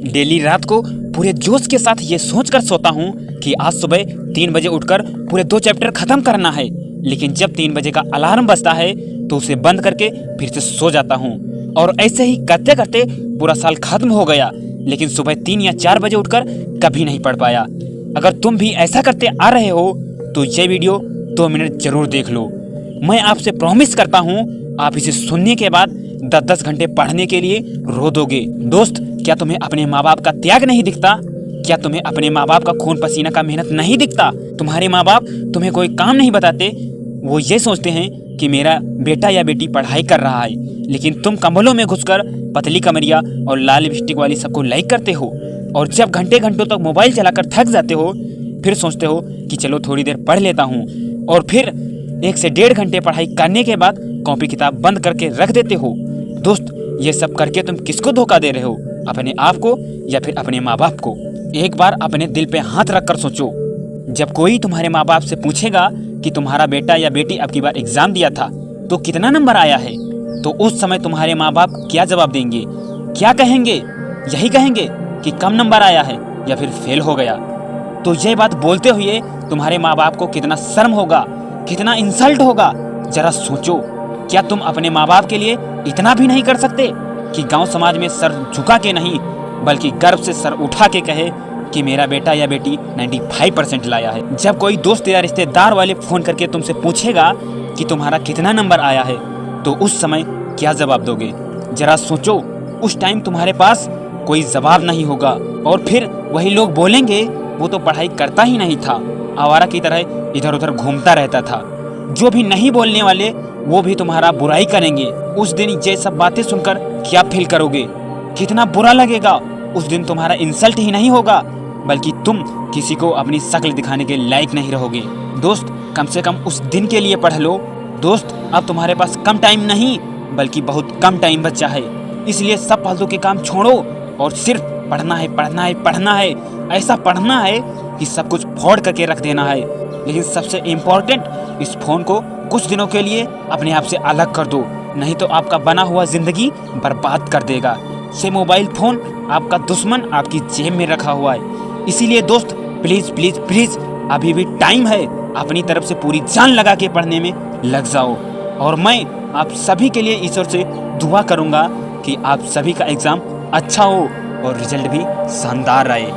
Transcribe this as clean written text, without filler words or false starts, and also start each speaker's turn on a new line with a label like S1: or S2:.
S1: Daily रात को पूरे जोश के साथ ये सोचकर सोता हूँ कि आज सुबह 3 बजे उठकर पूरे 2 चैप्टर खत्म करना है, लेकिन जब 3 बजे का अलार्म बजता है तो उसे बंद करके फिर से सो जाता हूँ। और ऐसे ही करते करते पूरा साल खत्म हो गया, लेकिन सुबह 3 या 4 बजे उठकर कभी नहीं पढ़ पाया। अगर तुम भी ऐसा करते आ रहे हो तो ये वीडियो 2 मिनट जरूर देख लो। मैं आपसे प्रॉमिस करता हूँ आप इसे सुनने के बाद 10-10 घंटे पढ़ने के लिए रो दोगे। दोस्त, क्या तुम्हें अपने माँ बाप का त्याग नहीं दिखता? क्या तुम्हें अपने माँ बाप का खून पसीना का मेहनत नहीं दिखता? तुम्हारे माँ बाप तुम्हें कोई काम नहीं बताते, वो ये सोचते हैं कि मेरा बेटा या बेटी पढ़ाई कर रहा है, लेकिन तुम कंबलों में घुसकर पतली कमरिया और लाल लिपस्टिक वाली सबको लाइक करते हो। और जब घंटे घंटों तक मोबाइल चलाकर थक जाते हो फिर सोचते हो कि चलो थोड़ी देर पढ़ लेता हूँ, और फिर 1 से 1.5 घंटे पढ़ाई करने के बाद कॉपी किताब बंद करके रख देते हो। दोस्त, ये सब करके तुम किसको धोखा दे रहे हो? अपने आप को या फिर अपने माँ बाप को? एक बार अपने दिल पे हाथ रखकर सोचो, जब कोई तुम्हारे माँ बाप से पूछेगा कि तुम्हारा बेटा या बेटी अब की बार एग्जाम दिया था तो कितना नंबर आया है, तो उस समय तुम्हारे माँ बाप क्या जवाब देंगे? क्या कहेंगे? यही कहेंगे कि कम नंबर आया है या फिर फेल हो गया। तो ये बात बोलते हुए तुम्हारे माँ बाप को कितना शर्म होगा, कितना इंसल्ट होगा। जरा सोचो, क्या तुम अपने माँ बाप के लिए इतना भी नहीं कर सकते कि गांव समाज में सर झुका के नहीं बल्कि गर्व से सर उठा के कहे कि मेरा बेटा या बेटी 95% लाया है? जब कोई दोस्त या रिश्तेदार वाले फोन करके तुमसे पूछेगा कि तुम्हारा कितना नंबर आया है तो उस समय क्या जवाब दोगे? जरा सोचो, उस टाइम तुम्हारे पास कोई जवाब नहीं होगा, और फिर वही लोग बोलेंगे वो तो पढ़ाई करता ही नहीं था, आवारा की तरह इधर उधर घूमता रहता था। जो भी नहीं बोलने वाले वो भी तुम्हारा बुराई करेंगे। उस दिन ये सब बातें सुनकर क्या फील करोगे? कितना बुरा लगेगा। उस दिन तुम्हारा इंसल्ट ही नहीं होगा बल्कि तुम किसी को अपनी शक्ल दिखाने के लायक नहीं रहोगे। दोस्त, कम से कम उस दिन के लिए पढ़ लो। दोस्त, अब तुम्हारे पास कम टाइम नहीं बल्कि बहुत कम टाइम बचा है, इसलिए सब फालतू के काम छोड़ो और सिर्फ पढ़ना है, पढ़ना है, पढ़ना है। ऐसा पढ़ना है कि सब कुछ फोड़ करके रख देना है। लेकिन सबसे इम्पोर्टेंट, इस फोन को कुछ दिनों के लिए अपने आप से अलग कर दो, नहीं तो आपका बना हुआ जिंदगी बर्बाद कर देगा। ये मोबाइल फोन आपका दुश्मन आपकी जेब में रखा हुआ है। इसीलिए दोस्त, प्लीज प्लीज प्लीज अभी भी टाइम है, अपनी तरफ से पूरी जान लगा के पढ़ने में लग जाओ। और मैं आप सभी के लिए ईश्वर से दुआ करूंगा कि आप सभी का एग्जाम अच्छा हो और रिजल्ट भी शानदार आए।